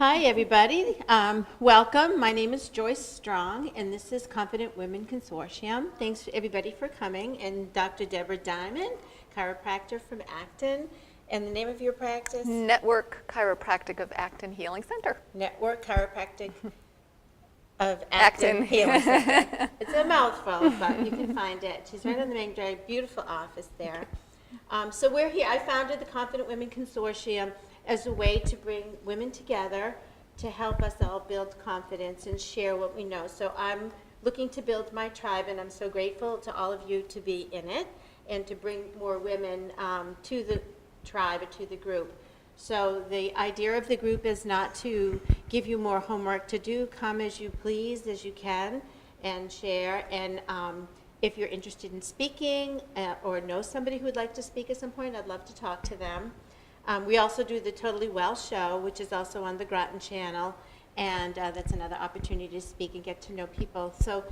Hi, everybody. Welcome. My name is Joyce Strong, and this is Confident Women Consortium. Thanks, everybody, for coming. And Dr. Deborah Diamond, chiropractor from Acton. And the name of your practice? Network Chiropractic of Acton Healing Center. Network Chiropractic of Acton Healing Center. It's a mouthful, but you can find it. She's right on the main drive. Beautiful office there. So we're here. I founded the Confident Women Consortium as a way to bring women together to help us all build confidence and share what we know. So I'm looking to build my tribe, and I'm so grateful to all of you to be in it and to bring more women to the tribe, or to the group. So the idea of the group is not to give you more homework to do. Come as you please, as you can, and share. And if you're interested in speaking or know somebody who would like to speak at some point, I'd love to talk to them. We also do the Totally Well show, which is also on the Groton Channel, and that's another opportunity to speak and get to know people. So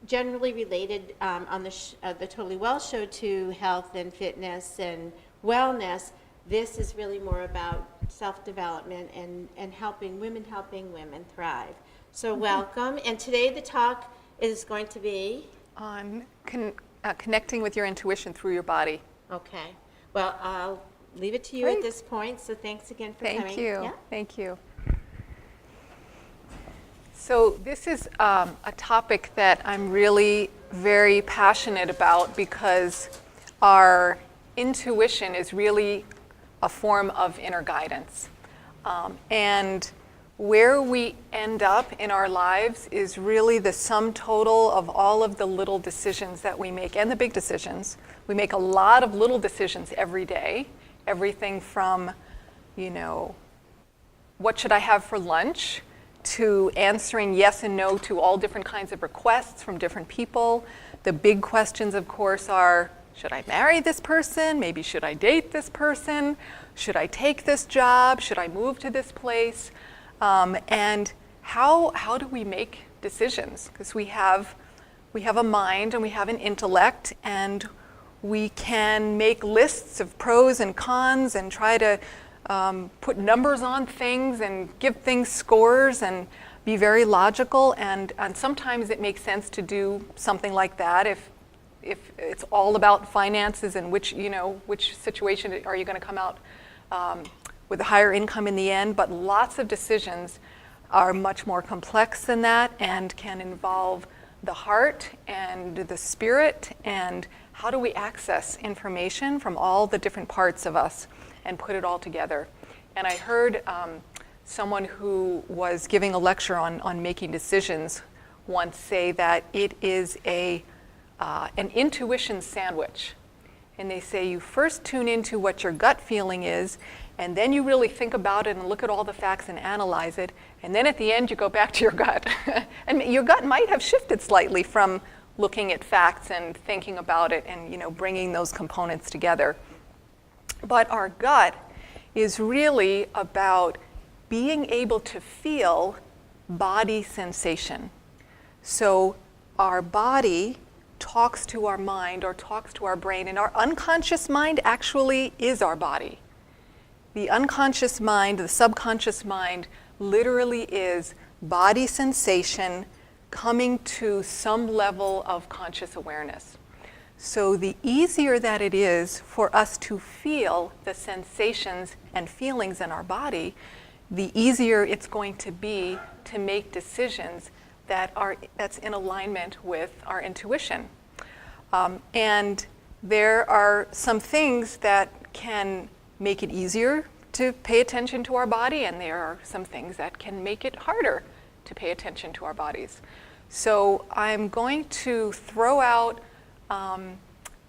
generally related on the Totally Well show to health and fitness and wellness, this is really more about self-development and helping women thrive. So welcome. And today the talk is going to be On connecting with your intuition through your body. Okay. Well, I'll leave it to you Great. at this point. So thanks again for coming. Thank you. Yeah? Thank you. So this is a topic that I'm really very passionate about because our intuition is really a form of inner guidance. And where we end up in our lives is really the sum total of all of the little decisions that we make and the big decisions. We make a lot of little decisions every day. Everything from, what should I have for lunch, to answering yes and no to all different kinds of requests from different people. The big questions, of course, are, should I marry this person? Maybe should I date this person? Should I take this job? Should I move to this place? And how do we make decisions? Because we have a mind and we have an intellect, and we can make lists of pros and cons and try to put numbers on things and give things scores and be very logical. And sometimes it makes sense to do something like that if it's all about finances and which situation are you going to come out with a higher income in the end. But lots of decisions are much more complex than that and can involve the heart and the spirit, and how do we access information from all the different parts of us and put it all together. And I heard someone who was giving a lecture on making decisions once say that it is an intuition sandwich. And they say you first tune into what your gut feeling is, and then you really think about it and look at all the facts and analyze it, and then at the end you go back to your gut. And your gut might have shifted slightly from looking at facts and thinking about it and bringing those components together. But our gut is really about being able to feel body sensation. So our body talks to our mind or talks to our brain, and our unconscious mind actually is our body. The unconscious mind, the subconscious mind, literally is body sensation coming to some level of conscious awareness. So the easier that it is for us to feel the sensations and feelings in our body, the easier it's going to be to make decisions that's in alignment with our intuition. And there are some things that can make it easier to pay attention to our body, and there are some things that can make it harder to pay attention to our bodies. So I'm going to throw out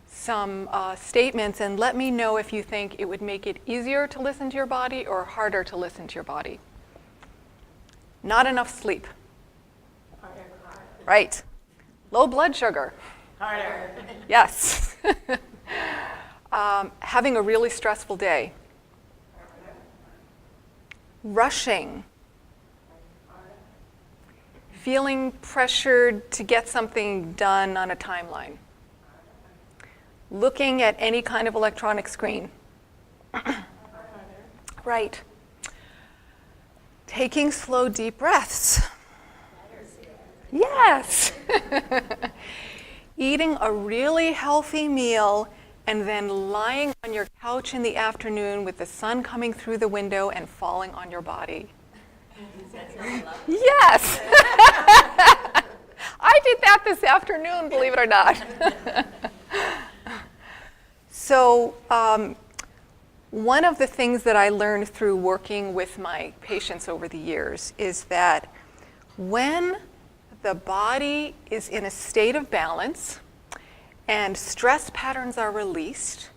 some statements, and let me know if you think it would make it easier to listen to your body or harder to listen to your body. Not enough sleep. Harder. Right. Low blood sugar. Harder. Yes. Having a really stressful day. Rushing. Feeling pressured to get something done on a timeline. Looking at any kind of electronic screen. Right. taking slow, deep breaths. Yes. Eating a really healthy meal and then lying on your couch in the afternoon with the sun coming through the window and falling on your body. Yes. I did that this afternoon, believe it or not. So one of the things that I learned through working with my patients over the years is that when the body is in a state of balance and stress patterns are released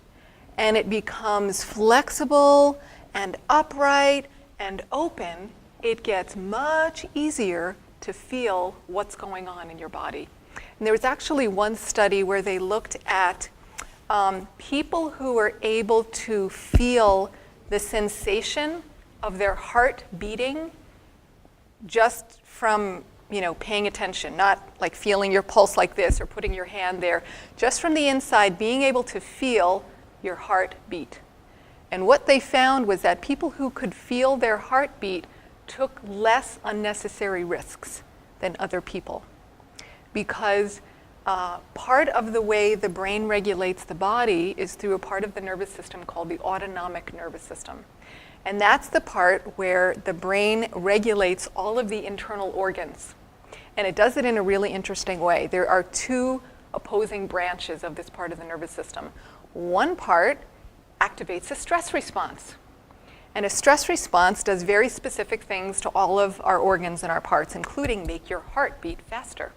and it becomes flexible and upright and open, it gets much easier to feel what's going on in your body. And there was actually one study where they looked at people who were able to feel the sensation of their heart beating just from paying attention, not like feeling your pulse like this or putting your hand there, just from the inside, being able to feel your heart beat. And what they found was that people who could feel their heartbeat took less unnecessary risks than other people, because part of the way the brain regulates the body is through a part of the nervous system called the autonomic nervous system. And that's the part where the brain regulates all of the internal organs. And it does it in a really interesting way. There are two opposing branches of this part of the nervous system. One part activates a stress response. And a stress response does very specific things to all of our organs and our parts, including make your heart beat faster.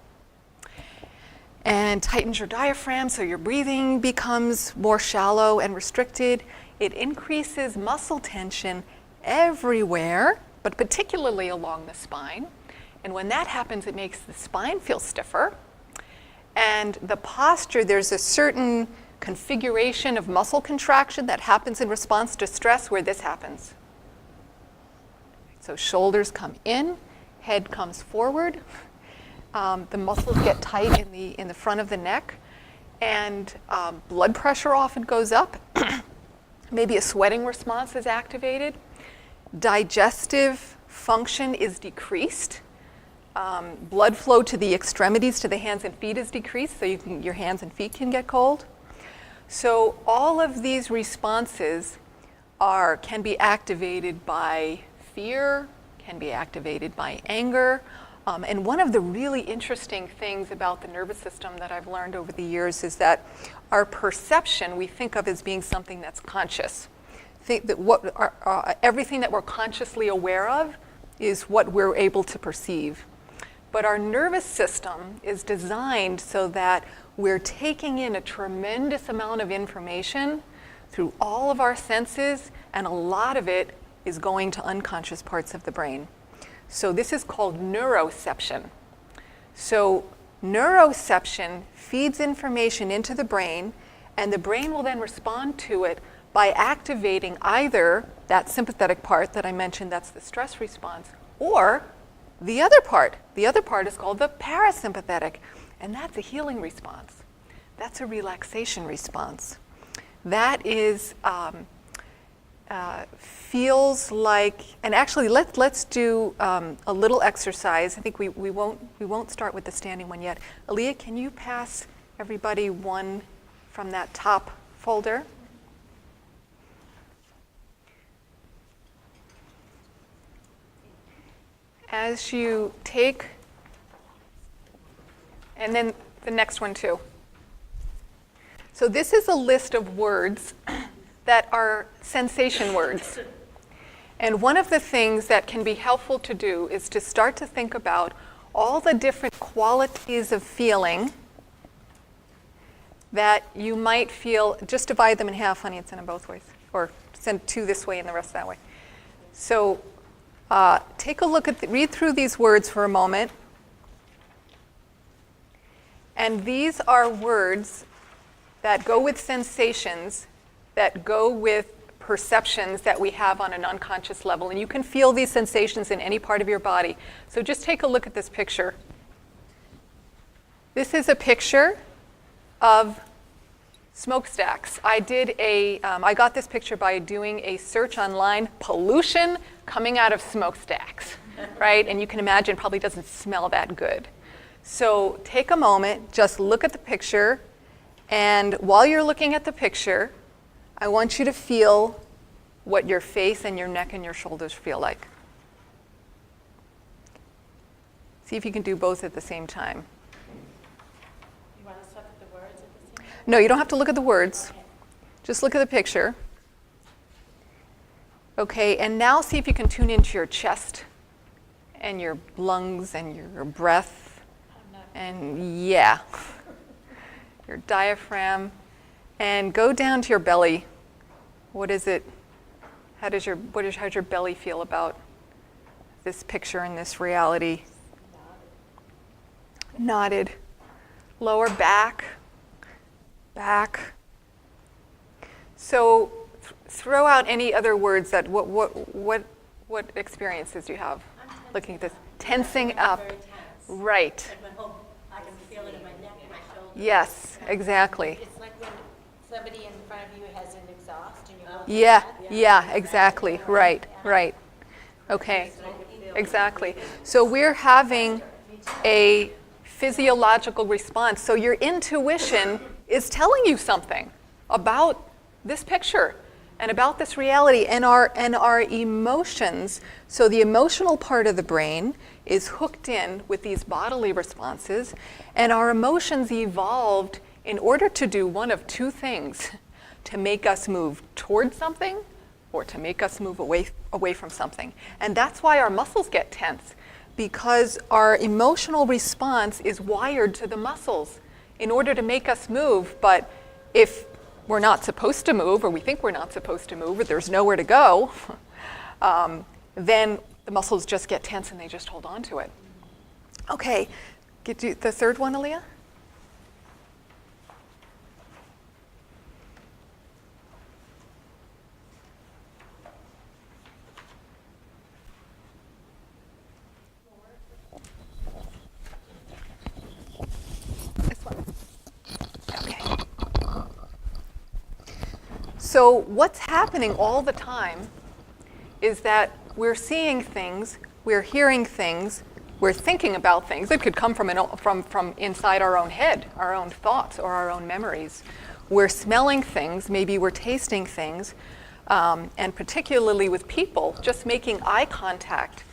And tightens your diaphragm so your breathing becomes more shallow and restricted. It increases muscle tension everywhere, but particularly along the spine. And when that happens, it makes the spine feel stiffer. And the posture, there's a certain configuration of muscle contraction that happens in response to stress where this happens. So shoulders come in, head comes forward. The muscles get tight in the front of the neck, and blood pressure often goes up. Maybe a sweating response is activated. Digestive function is decreased. Blood flow to the extremities, to the hands and feet, is decreased, so your hands and feet can get cold. So all of these responses can be activated by fear, can be activated by anger. And one of the really interesting things about the nervous system that I've learned over the years is that our perception we think of as being something that's conscious. Think that everything that we're consciously aware of is what we're able to perceive. But our nervous system is designed so that we're taking in a tremendous amount of information through all of our senses, and a lot of it is going to unconscious parts of the brain. So this is called neuroception. So neuroception feeds information into the brain, and the brain will then respond to it by activating either that sympathetic part that I mentioned, that's the stress response, or the other part. The other part is called the parasympathetic, and that's a healing response. That's a relaxation response. That is feels like, and actually let's do a little exercise. I think we won't start with the standing one yet. Aaliyah, can you pass everybody one from that top folder? As you take, and then the next one too. So this is a list of words that are sensation words. And one of the things that can be helpful to do is to start to think about all the different qualities of feeling that you might feel. Just divide them in half, honey, and send them both ways. Or send two this way and the rest that way. So take a look at, read through these words for a moment. And these are words that go with sensations, that go with perceptions that we have on an unconscious level. And you can feel these sensations in any part of your body. So just take a look at this picture. This is a picture of Smokestacks. I got this picture by doing a search online, pollution coming out of smokestacks, right? And you can imagine it probably doesn't smell that good. So take a moment, just look at the picture, and while you're looking at the picture, I want you to feel what your face and your neck and your shoulders feel like. See if you can do both at the same time. You want us to look at the words at the same time? No, you don't have to look at the words. Okay. Just look at the picture. Okay, and now see if you can tune into your chest and your lungs and your breath. And yeah, your diaphragm. And go down to your belly. What is it? How's your belly feel about this picture and this reality? Nodded. Lower back. Back. So throw out any other words that what experiences do you have looking at this? Tensing up. Very tense. Right. Like my whole, I can feel it in my neck and my shoulders. Yes, exactly. It's like when somebody in front of you has an exhaust and you're Yeah, exactly. Right. Okay. Exactly. So we're having a physiological response. So your intuition is telling you something about this picture and about this reality and our emotions. So the emotional part of the brain is hooked in with these bodily responses, and our emotions evolved in order to do one of two things: to make us move towards something or to make us move away from something. And that's why our muscles get tense, because our emotional response is wired to the muscles in order to make us move. But if we're not supposed to move, or we think we're not supposed to move, or there's nowhere to go, then the muscles just get tense and they just hold on to it. Okay, get you the third one, Aaliyah? This one. Okay. So what's happening all the time is that we're seeing things, we're hearing things, we're thinking about things. It could come from inside our own head, our own thoughts or our own memories. We're smelling things, maybe we're tasting things, and particularly with people, just making eye contact,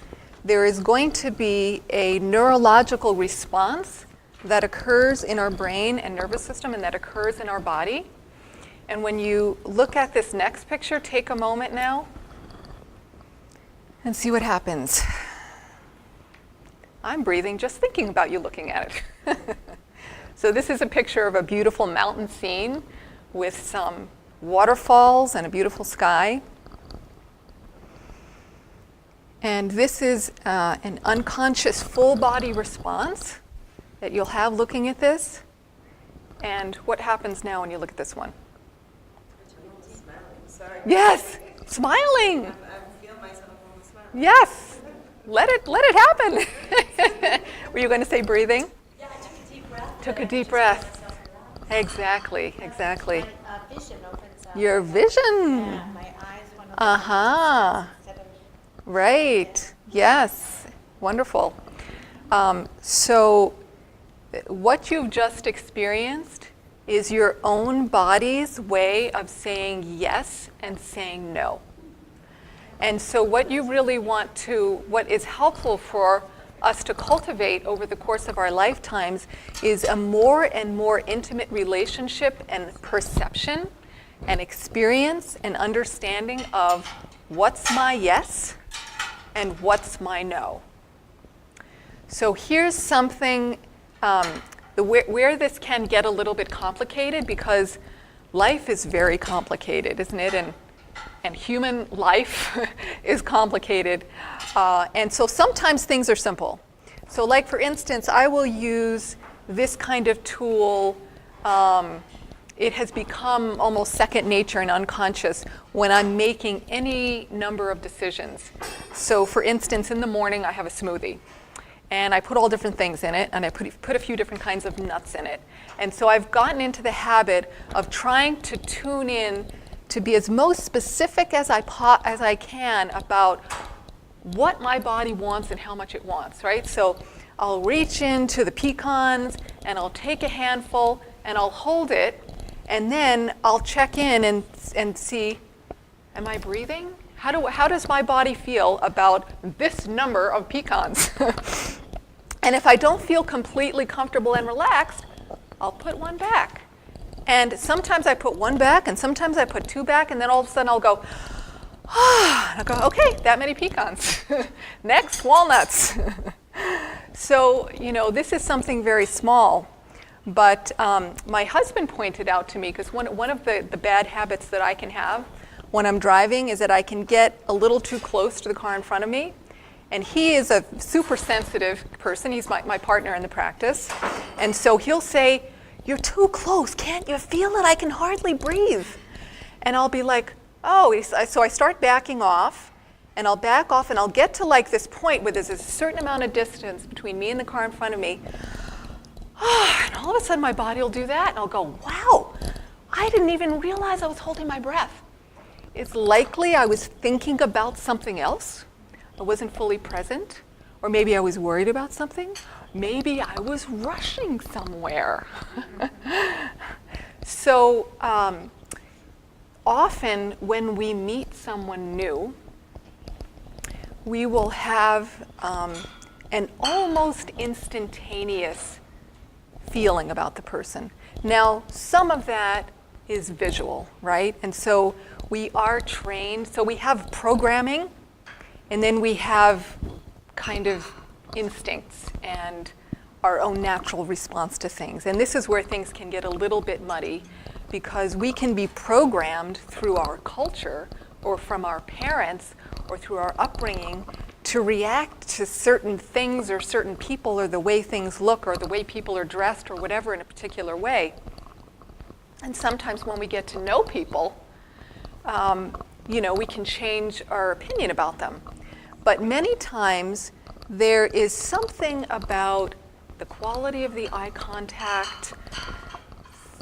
there is going to be a neurological response that occurs in our brain and nervous system and that occurs in our body. And when you look at this next picture, take a moment now and see what happens. I'm breathing just thinking about you looking at it. So this is a picture of a beautiful mountain scene with some waterfalls and a beautiful sky. And this is an unconscious full body response that you'll have looking at this. And what happens now when you look at this one? Yes, smiling. I feel myself almost smiling. Yes, let it happen. Were you going to say breathing? Yeah, I took a deep breath. Took a deep breath. Exactly. My vision opens up. Your vision. Yeah, my eyes want to Uh-huh. instead of Right. Yes. Wonderful. So what you've just experienced is your own body's way of saying yes and saying no. And so what is helpful for us to cultivate over the course of our lifetimes is a more and more intimate relationship and perception and experience and understanding of what's my yes and what's my no. So here's something where this can get a little bit complicated, because life is very complicated, isn't it? And human life is complicated. And so sometimes things are simple. So like, for instance, I will use this kind of tool. It has become almost second nature and unconscious when I'm making any number of decisions. So for instance, in the morning, I have a smoothie. and I put all different things in it, and I put a few different kinds of nuts in it. And so I've gotten into the habit of trying to tune in to be as most specific as I can about what my body wants and how much it wants, right? So I'll reach into the pecans, and I'll take a handful, and I'll hold it, and then I'll check in and see, am I breathing? How does my body feel about this number of pecans? And if I don't feel completely comfortable and relaxed, I'll put one back. And sometimes I put one back, and sometimes I put two back, and then all of a sudden I'll go, I'll go, okay, that many pecans. Next, walnuts. So, this is something very small. But my husband pointed out to me, because one of the bad habits that I can have when I'm driving is that I can get a little too close to the car in front of me. And he is a super sensitive person. He's my partner in the practice. And so he'll say, "You're too close. Can't you feel it? I can hardly breathe." And I'll be like, oh. So I start backing off, and I'll back off, and I'll get to like this point where there's a certain amount of distance between me and the car in front of me. And all of a sudden my body will do that, and I'll go, wow, I didn't even realize I was holding my breath. It's likely I was thinking about something else. I wasn't fully present, or maybe I was worried about something. Maybe I was rushing somewhere. So often when we meet someone new, we will have an almost instantaneous feeling about the person. Now, some of that is visual, right? And so we are trained, so we have programming, and then we have kind of instincts and our own natural response to things. And this is where things can get a little bit muddy, because we can be programmed through our culture or from our parents or through our upbringing to react to certain things or certain people or the way things look or the way people are dressed or whatever in a particular way. And sometimes when we get to know people, we can change our opinion about them. But many times there is something about the quality of the eye contact,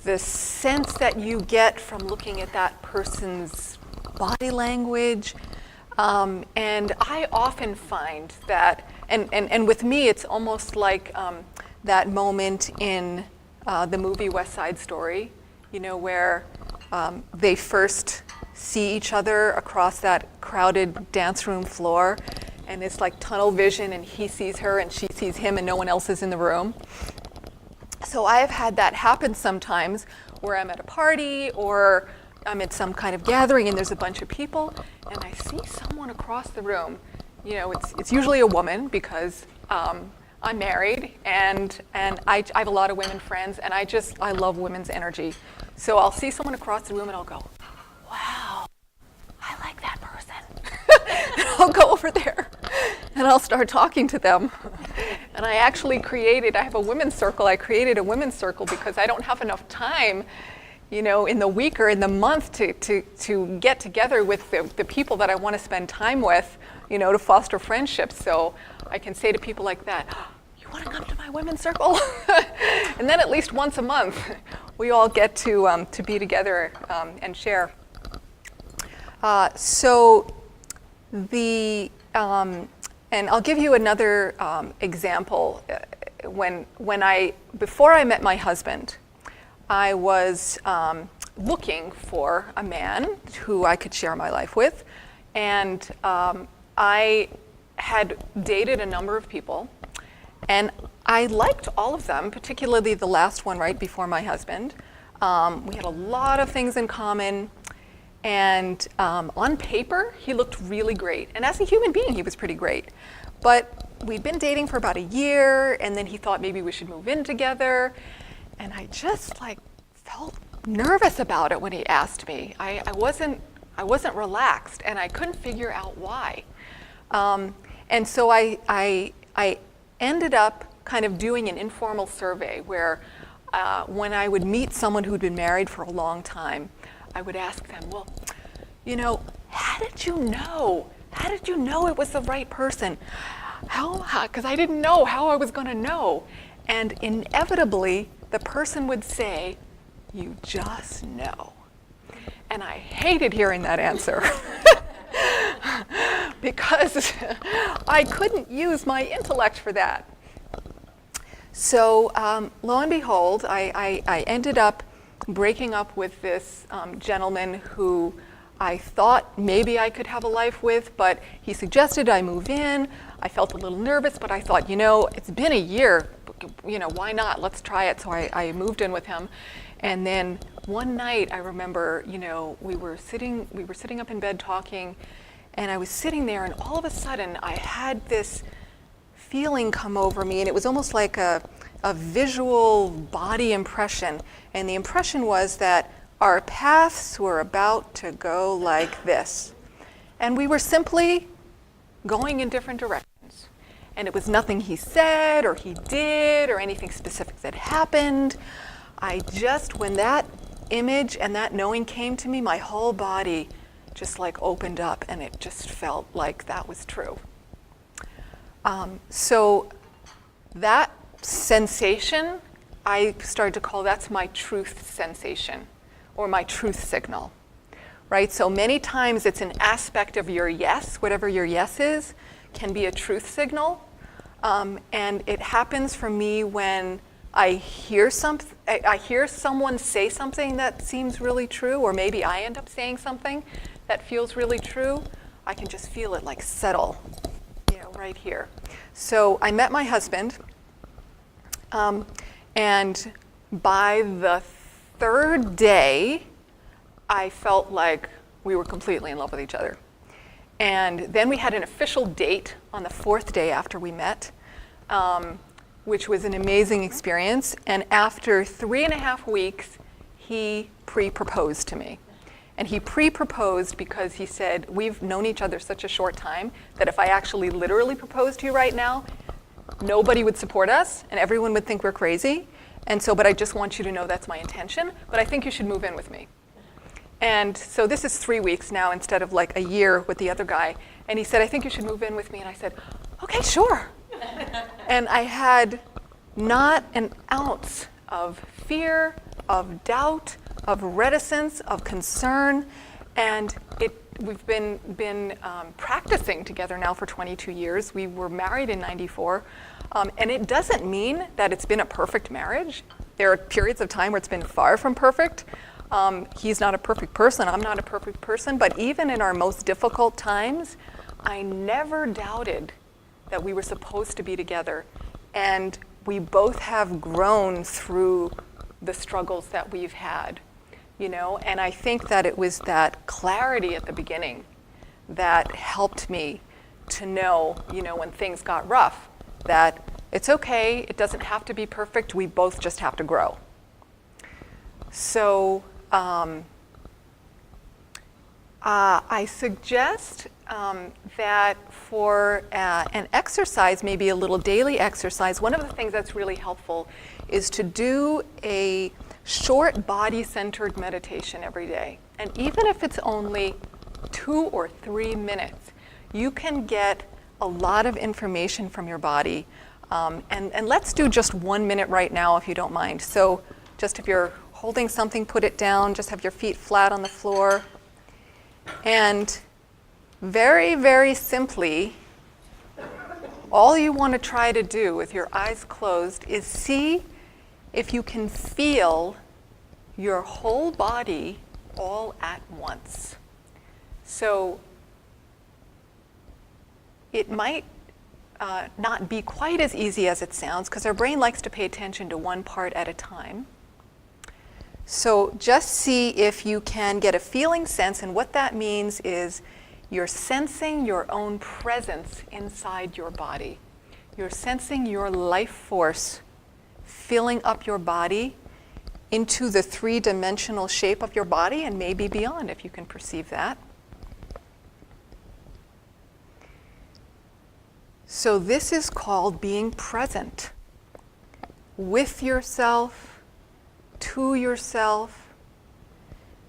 the sense that you get from looking at that person's body language. And I often find that, and with me it's almost like that moment in the movie West Side Story, where they first see each other across that crowded dance room floor, and it's like tunnel vision, and he sees her and she sees him and no one else is in the room. So I have had that happen sometimes where I'm at a party or I'm at some kind of gathering and there's a bunch of people and I see someone across the room. It's usually a woman because I'm married and I have a lot of women friends, and I love women's energy. So I'll see someone across the room and I'll go, wow, I like that person. And I'll go over there and I'll start talking to them. And I actually I have a women's circle. I created a women's circle because I don't have enough time, in the week or in the month to get together with the people that I want to spend time with, to foster friendships. So I can say to people like that, you want to come to my women's circle? And then at least once a month, we all get to be together and share. And I'll give you another example. Before I met my husband, I was looking for a man who I could share my life with, and I had dated a number of people, and I liked all of them, particularly the last one right before my husband. We had a lot of things in common. And on paper, he looked really great. And as a human being, he was pretty great. But we'd been dating for about a year, and then he thought maybe we should move in together. And I just felt nervous about it when he asked me. I wasn't relaxed, and I couldn't figure out why. And so I ended up kind of doing an informal survey where when I would meet someone who'd been married for a long time, I would ask them, well, how did you know? How did you know it was the right person? Because I didn't know how I was going to know. And inevitably, the person would say, "You just know." And I hated hearing that answer because I couldn't use my intellect for that. So lo and behold, I ended up breaking up with this gentleman who I thought maybe I could have a life with, but he suggested I move in. I felt a little nervous, but I thought, it's been a year, why not? Let's try it. So I moved in with him. And then one night I remember, we were sitting up in bed talking, and I was sitting there, and all of a sudden I had this feeling come over me, and it was almost like a visual body impression. And the impression was that our paths were about to go like this. And we were simply going in different directions. And it was nothing he said or he did or anything specific that happened. When that image and that knowing came to me, my whole body just like opened up, and it just felt like that was true. So that sensation, I started to call, that's my truth sensation or my truth signal, right? So many times it's an aspect of your yes, whatever your yes is, can be a truth signal. And it happens for me when I hear someone say something that seems really true, or maybe I end up saying something that feels really true. I can just feel it like settle, right here. So I met my husband, and by the third day, I felt like we were completely in love with each other. And then we had an official date on the fourth day after we met, which was an amazing experience. And after 3.5 weeks, he pre-proposed to me. And he pre-proposed because he said, we've known each other such a short time that if I actually literally proposed to you right now, nobody would support us and everyone would think we're crazy. And so, but I just want you to know that's my intention, but I think you should move in with me. And so this is 3 weeks now instead of like a year with the other guy. And he said, I think you should move in with me. And I said, okay, sure. And I had not an ounce of fear, of doubt, of reticence, of concern. And we've been practicing together now for 22 years. We were married in '94. And it doesn't mean that it's been a perfect marriage. There are periods of time where it's been far from perfect. He's not a perfect person, I'm not a perfect person, but even in our most difficult times, I never doubted that we were supposed to be together. And we both have grown through the struggles that we've had, and I think that it was that clarity at the beginning that helped me to know, when things got rough, that it's okay, it doesn't have to be perfect, we both just have to grow. So I suggest that for an exercise, maybe a little daily exercise, one of the things that's really helpful is to do a short body-centered meditation every day. And even if it's only 2 or 3 minutes, you can get a lot of information from your body. And let's do just 1 minute right now, if you don't mind. So just if you're holding something, put it down, just have your feet flat on the floor. And very, very simply, all you want to try to do with your eyes closed is see if you can feel your whole body all at once. So it might not be quite as easy as it sounds, because our brain likes to pay attention to one part at a time. So just see if you can get a feeling sense, and what that means is you're sensing your own presence inside your body. You're sensing your life force filling up your body into the 3-dimensional shape of your body, and maybe beyond if you can perceive that. So this is called being present with yourself, to yourself.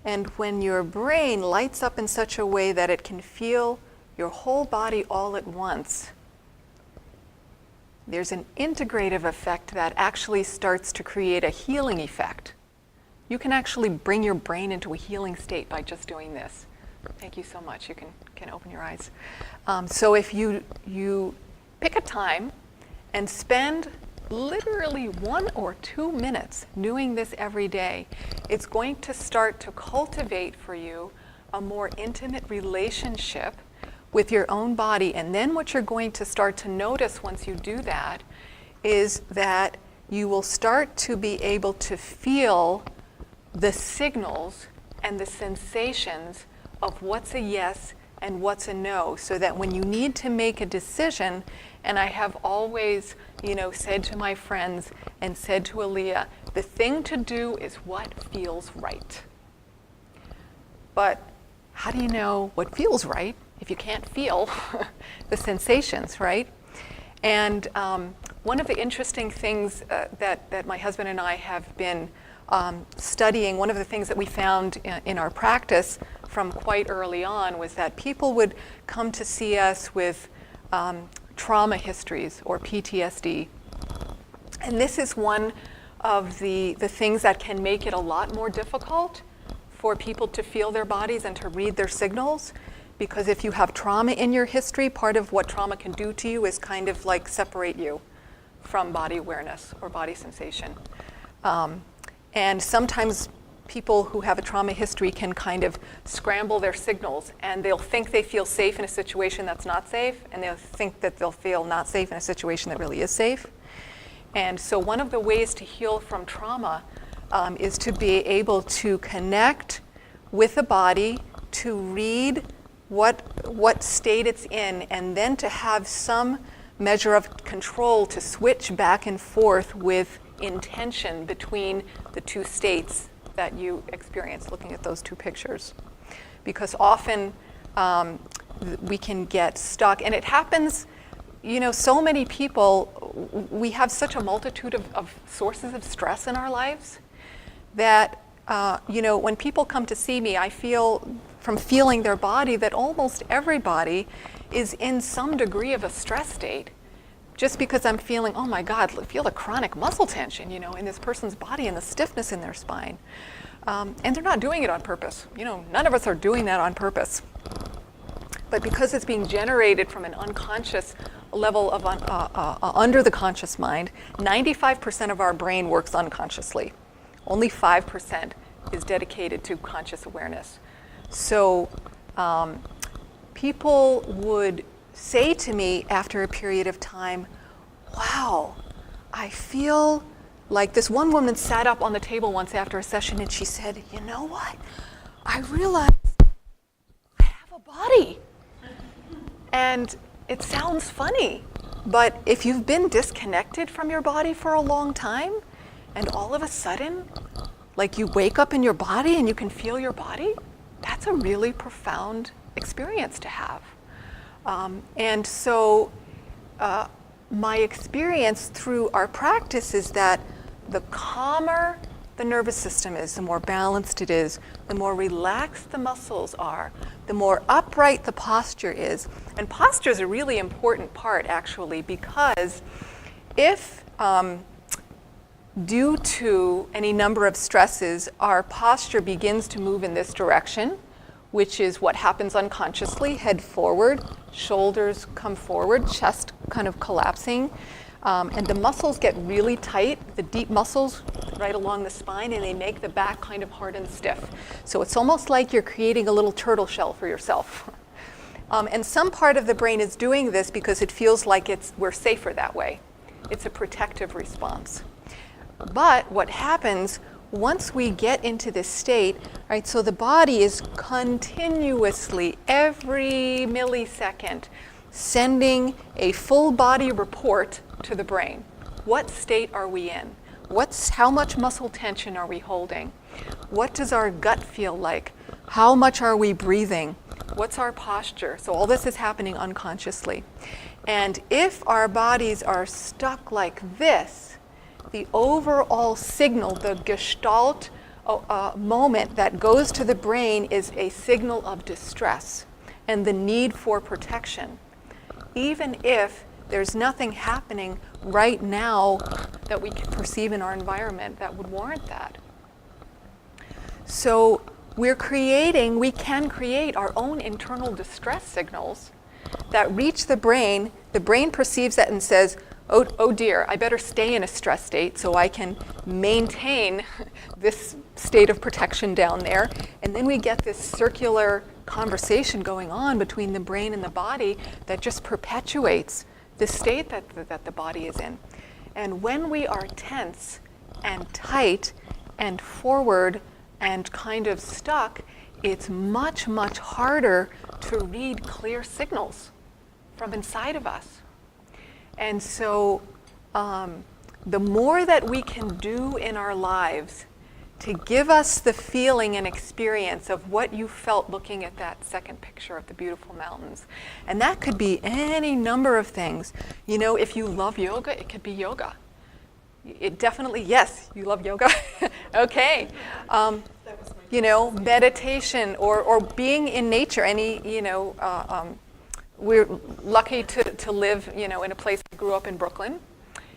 And when your brain lights up in such a way that it can feel your whole body all at once, there's an integrative effect that actually starts to create a healing effect. You can actually bring your brain into a healing state by just doing this. Thank you so much. You can open your eyes. So if you pick a time and spend literally 1 or 2 minutes doing this every day, it's going to start to cultivate for you a more intimate relationship with your own body. And then what you're going to start to notice once you do that is that you will start to be able to feel the signals and the sensations of what's a yes and what's a no, so that when you need to make a decision, and I have always, said to my friends and said to Aaliyah, the thing to do is what feels right. But how do you know what feels right if you can't feel the sensations, right? And one of the interesting things that my husband and I have been studying, one of the things that we found in our practice from quite early on was that people would come to see us with trauma histories or PTSD. And this is one of the things that can make it a lot more difficult for people to feel their bodies and to read their signals. Because if you have trauma in your history, part of what trauma can do to you is kind of like separate you from body awareness or body sensation. And sometimes people who have a trauma history can kind of scramble their signals, and they'll think they feel safe in a situation that's not safe, and they'll think that they'll feel not safe in a situation that really is safe. And so one of the ways to heal from trauma is to be able to connect with the body, to read what state it's in, and then to have some measure of control to switch back and forth with intention between the two states that you experience looking at those two pictures. Because often we can get stuck, and it happens, so many people, we have such a multitude of sources of stress in our lives that, when people come to see me, I feel from feeling their body that almost everybody is in some degree of a stress state. Just because I'm feeling, oh my God, feel the chronic muscle tension, in this person's body and the stiffness in their spine. And they're not doing it on purpose. None of us are doing that on purpose. But because it's being generated from an unconscious level of under the conscious mind, 95% of our brain works unconsciously. Only 5% is dedicated to conscious awareness. So people would say to me after a period of time, wow, I feel like this one woman sat up on the table once after a session and she said, you know what? I realized I have a body. And it sounds funny, but if you've been disconnected from your body for a long time, and all of a sudden, like you wake up in your body and you can feel your body, that's a really profound experience to have. And so my experience through our practice is that the calmer the nervous system is, the more balanced it is, the more relaxed the muscles are, the more upright the posture is. And posture is a really important part, actually, because if due to any number of stresses, our posture begins to move in this direction, which is what happens unconsciously, head forward, shoulders come forward, chest kind of collapsing, and the muscles get really tight, the deep muscles right along the spine, and they make the back kind of hard and stiff. So it's almost like you're creating a little turtle shell for yourself. And some part of the brain is doing this because it feels like we're safer that way. It's a protective response. But what happens once we get into this state, right, so the body is continuously, every millisecond, sending a full body report to the brain. What state are we in? How much muscle tension are we holding? What does our gut feel like? How much are we breathing? What's our posture? So all this is happening unconsciously. And if our bodies are stuck like this, the overall signal, the gestalt moment that goes to the brain is a signal of distress and the need for protection. Even if There's nothing happening right now that we can perceive in our environment that would warrant that. So we can create our own internal distress signals that reach the brain. The brain perceives that and says, oh dear, I better stay in a stress state so I can maintain this state of protection down there. And then we get this circular conversation going on between the brain and the body that just perpetuates the state that the body is in. And when we are tense and tight and forward and kind of stuck, it's much, much harder to read clear signals from inside of us. And so the more that we can do in our lives to give us the feeling and experience of what you felt looking at that second picture of the beautiful mountains. And that could be any number of things. You know, if you love yoga, it could be yoga. It definitely, yes, you love yoga. Okay. You know, meditation or being in nature. We're lucky to live, you know, in a place. I grew up in Brooklyn.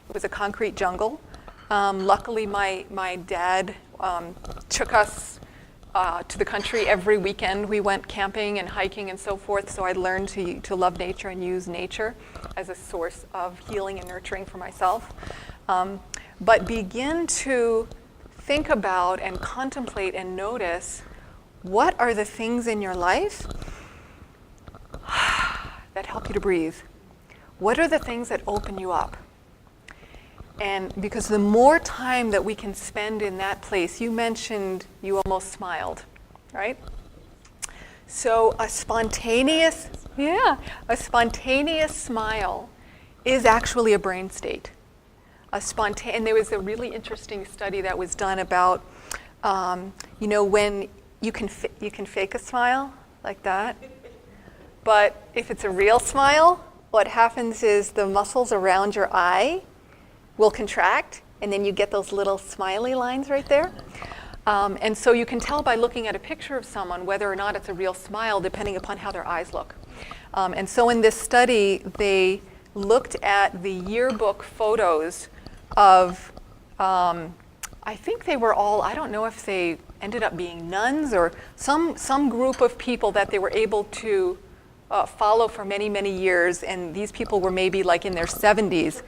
It was a concrete jungle. Luckily, my dad took us to the country every weekend. We went camping and hiking and so forth, so I learned to love nature and use nature as a source of healing and nurturing for myself. But begin to think about and contemplate and notice what are the things in your life that help you to breathe. What are the things that open you up? And because the more time that we can spend in that place, you mentioned you almost smiled, right? So a spontaneous smile is actually a brain state. And there was a really interesting study that was done about, you know, when you can fake a smile like that, but if it's a real smile, what happens is the muscles around your eye will contract, and then you get those little smiley lines right there. And so you can tell by looking at a picture of someone whether or not it's a real smile, depending upon how their eyes look. And so in this study, they looked at the yearbook photos of, I think they were all, I don't know if they ended up being nuns or some group of people that they were able to follow for many, many years. And these people were maybe like in their 70s.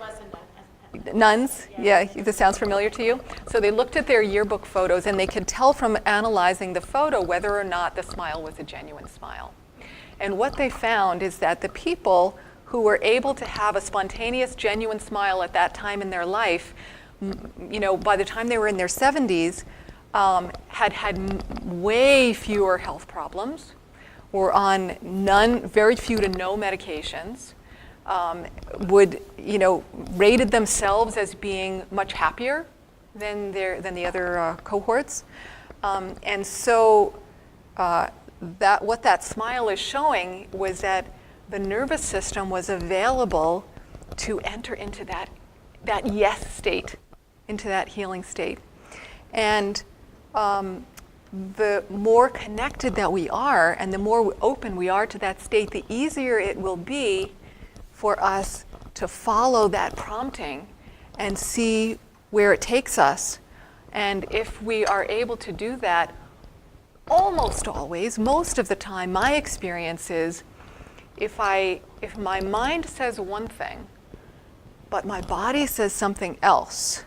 Nuns? Yeah, this sounds familiar to you? So they looked at their yearbook photos and they could tell from analyzing the photo whether or not the smile was a genuine smile. And what they found is that the people who were able to have a spontaneous, genuine smile at that time in their life, you know, by the time they were in their 70s, had way fewer health problems, were on very few to no medications, rated themselves as being much happier than the other cohorts. And so what that smile is showing was that the nervous system was available to enter into that yes state, into that healing state. And the more connected that we are and the more open we are to that state, the easier it will be for us to follow that prompting and see where it takes us. And if we are able to do that, almost always, most of the time, my experience is if my mind says one thing, but my body says something else,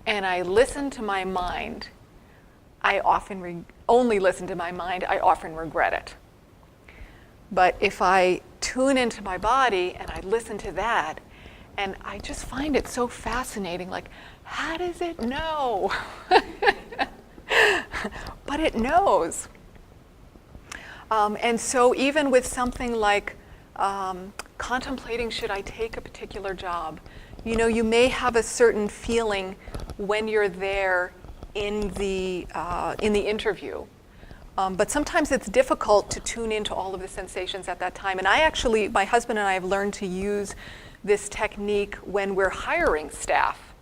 and I listen to my mind, I often only listen to my mind, I often regret it. But if I tune into my body and I listen to that, and I just find it so fascinating, like, how does it know? But it knows. And so even with something like contemplating, should I take a particular job? You know, you may have a certain feeling when you're there in the interview. But sometimes it's difficult to tune into all of the sensations at that time. And my husband and I have learned to use this technique when we're hiring staff,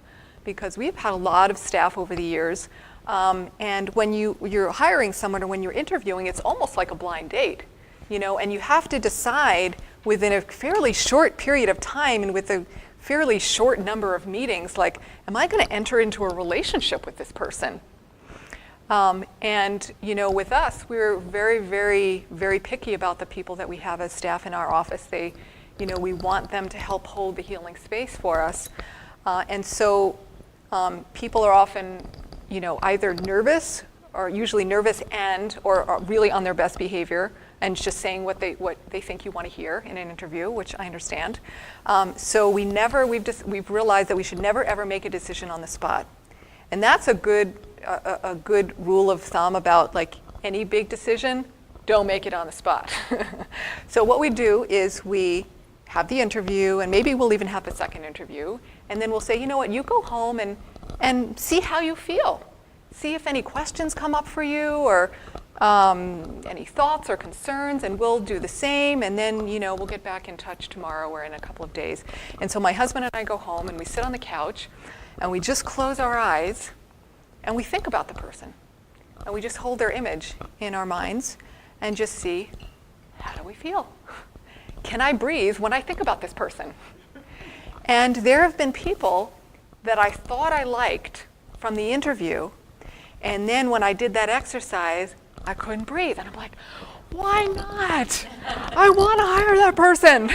because we've had a lot of staff over the years. And when you're hiring someone or when you're interviewing, it's almost like a blind date, you know, and you have to decide within a fairly short period of time and with a fairly short number of meetings, like, am I going to enter into a relationship with this person? And with us, we're very, very, very picky about the people that we have as staff in our office. We want them to help hold the healing space for us. And so people are often, either nervous, or usually nervous or are really on their best behavior and just saying what they think you want to hear in an interview, which I understand. So we've realized that we should never ever make a decision on the spot. And that's a good rule of thumb about like any big decision. Don't make it on the spot. So what we do is we have the interview, and maybe we'll even have the second interview, and then we'll say, you know what, you go home and see how you feel. See if any questions come up for you, or any thoughts or concerns, and we'll do the same, and then we'll get back in touch tomorrow or in a couple of days. And so my husband and I go home, and we sit on the couch, and we just close our eyes, and we think about the person. And we just hold their image in our minds and just see, how do we feel? Can I breathe when I think about this person? And there have been people that I thought I liked from the interview, and then when I did that exercise, I couldn't breathe. And I'm like, why not? I want to hire that person.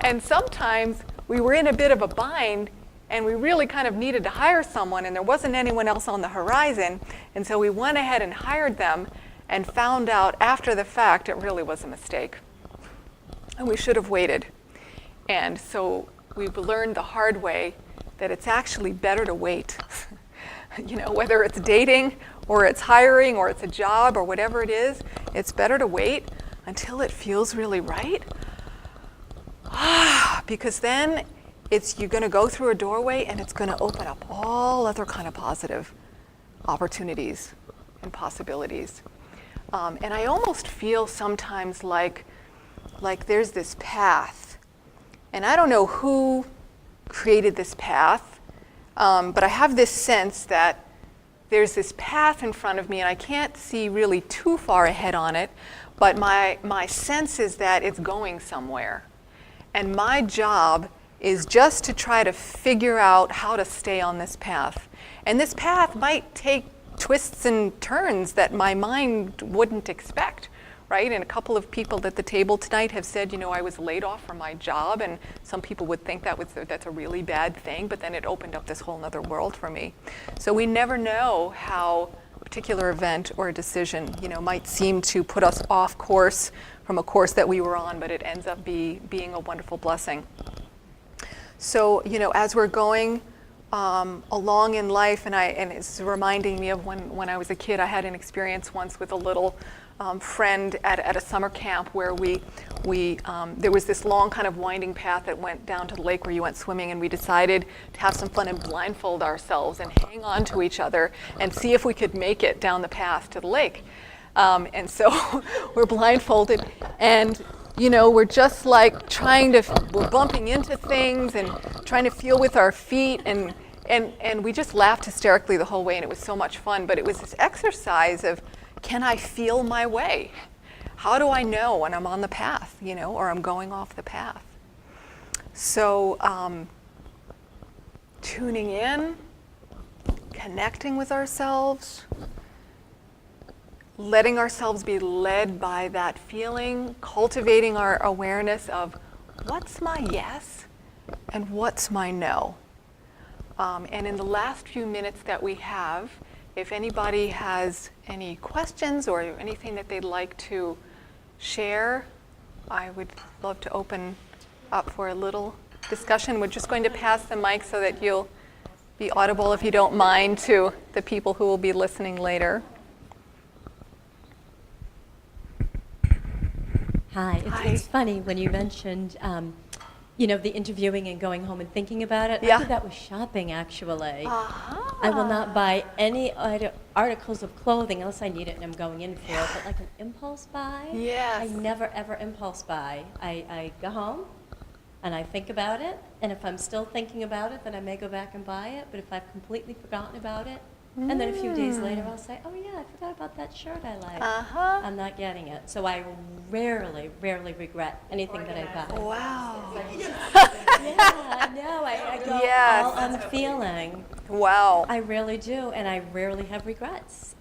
And sometimes we were in a bit of a bind, and we really kind of needed to hire someone, and there wasn't anyone else on the horizon. And so we went ahead and hired them and found out after the fact it really was a mistake. And we should have waited. And so we've learned the hard way that it's actually better to wait. Whether it's dating or it's hiring or it's a job or whatever it is, it's better to wait until it feels really right. Because then you're going to go through a doorway, and it's going to open up all other kind of positive opportunities and possibilities. And I almost feel sometimes like there's this path. And I don't know who created this path, but I have this sense that there's this path in front of me, and I can't see really too far ahead on it, but my sense is that it's going somewhere. And my job is just to try to figure out how to stay on this path. And this path might take twists and turns that my mind wouldn't expect, right? And a couple of people at the table tonight have said, I was laid off from my job, and some people would think that's a really bad thing, but then it opened up this whole other world for me. So we never know how a particular event or a decision, might seem to put us off course from a course that we were on, but it ends up being a wonderful blessing. So, as we're going along in life, and it's reminding me of when I was a kid, I had an experience once with a little friend at a summer camp where there was this long kind of winding path that went down to the lake where you went swimming, and we decided to have some fun and blindfold ourselves and hang on to each other and see if we could make it down the path to the lake. And so we're blindfolded, and we're just like we're bumping into things and trying to feel with our feet, and we just laughed hysterically the whole way, and it was so much fun. But it was this exercise of, can I feel my way? How do I know when I'm on the path, or I'm going off the path? So tuning in, connecting with ourselves, letting ourselves be led by that feeling, cultivating our awareness of what's my yes and what's my no. And in the last few minutes that we have, if anybody has any questions or anything that they'd like to share, I would love to open up for a little discussion. We're just going to pass the mic so that you'll be audible, if you don't mind, to the people who will be listening later. Hi. Hi. It's funny when you mentioned, the interviewing and going home and thinking about it. Yeah. I do that with shopping, actually. Uh-huh. I will not buy any articles of clothing unless I need it and I'm going in for it. But like an impulse buy, Yes. I never ever impulse buy. I go home and I think about it, and if I'm still thinking about it, then I may go back and buy it. But if I've completely forgotten about it, And then a few days later, I'll say, oh yeah, I forgot about that shirt I like. Uh-huh. I'm not getting it. So I rarely regret anything that I buy. Wow. Yeah, I know. I go Yes. all unfeeling. Wow. I really do, and I rarely have regrets.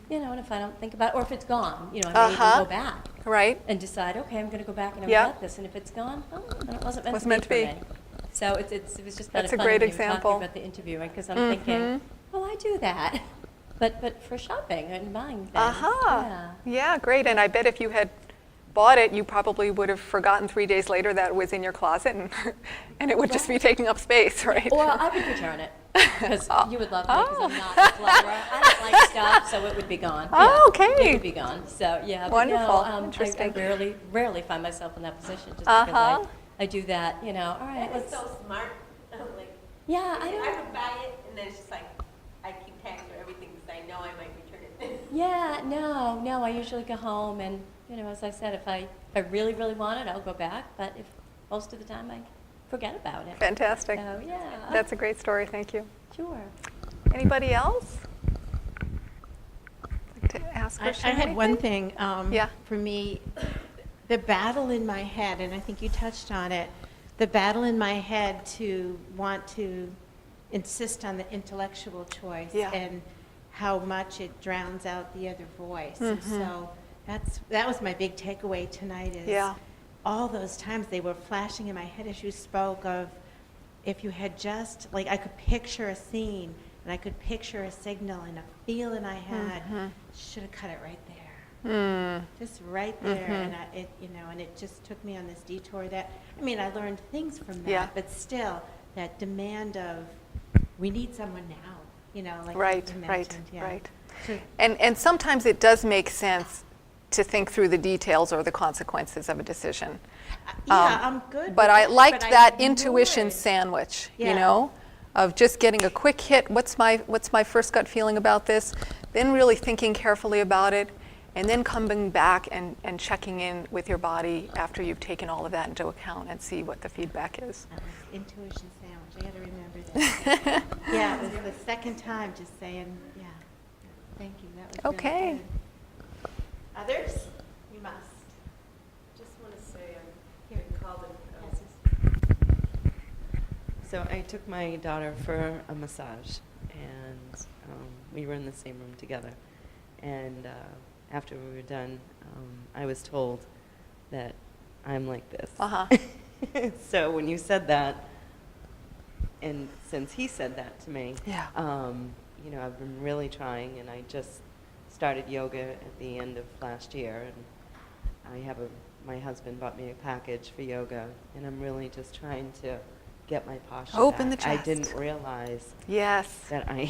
You know, and if I don't think about it, or if it's gone, you know, I may even go back Right. and decide, okay, I'm going to go back and I Yeah. regret this. And if it's gone, oh, then it wasn't Wasn't meant to be meant for me. So it was just kind That's of a funny great when you were example. talking about the interviewing, because I'm thinking, oh, I do that. But for shopping and buying things. Yeah. Yeah, great. And I bet if you had bought it, you probably would have forgotten 3 days later that it was in your closet, and it would just be taking up space, right? Well, I would return it, because you would love me, because I'm not a flower. I don't like stuff, so it would be gone. Oh, okay. It would be gone. So, yeah. But Wonderful. no, Interesting. I rarely find myself in that position, just because I do that, you know, all right, That is let's, so smart. Like, yeah, I I don't, would buy it, and then it's just like, I keep tags for everything because I know I might return it. yeah, no, I usually go home and, you know, as I said, if I really want it, I'll go back, but if, most of the time I forget about it. Fantastic. So, yeah. That's a great story. Thank you. Sure. Anybody else? Like to ask or I share had one anything? thing, Yeah. for me, the battle in my head, and I think you touched on it, the battle in my head to want to insist on the intellectual choice Yeah. and how much it drowns out the other voice. And so that was my big takeaway tonight is Yeah. all those times they were flashing in my head as you spoke of if you had just, like I could picture a scene and I could picture a signal and a feeling I had, should have cut it right there. Just right there, and and it just took me on this detour that, I mean, I learned things from that, Yeah. but still, that demand of, we need someone now, you know, like Right, you right, mentioned, yeah. right. So- And sometimes it does make sense to think through the details or the consequences of a decision. Yeah, I'm good. But with I that, liked but that I intuition ignored- sandwich, you Yeah. know, of just getting a quick hit. What's my first gut feeling about this? Then really thinking carefully about it, and then coming back and checking in with your body after you've taken all of that into account and see what the feedback is. Intuition sandwich, I got to remember that. Yeah, it was the second time just saying, yeah, thank you, that was really Okay. good. Others? You must. Just want to say, Here. I called it. Yes. So I took my daughter for a massage, and we were in the same room together. And after we were done, I was told that I'm like this. Uh-huh. So when you said that, and since he said that to me, Yeah. I've been really trying, and I just started yoga at the end of last year, and my husband bought me a package for yoga, and I'm really just trying to get my posture Open back. the chest. I didn't realize Yes. that I am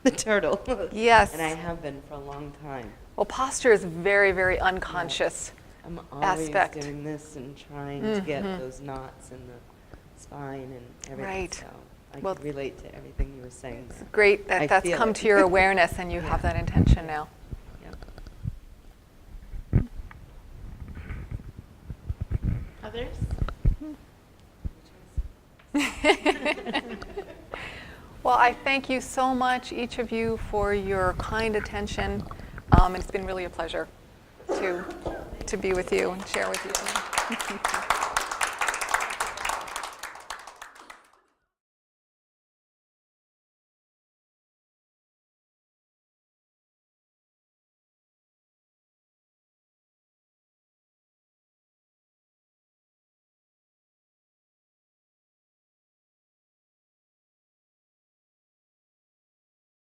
the turtle. Yes. And I have been for a long time. Well, posture is very, very unconscious. I'm always Aspect. doing this and trying to get those knots in the spine and everything. Right. So I Well, can relate to everything you were saying there. Great I that that's feel come it. to your awareness and you have that intention now. Yep. Others? Well, I thank you so much, each of you, for your kind attention. It's been really a pleasure to be with you and share with you.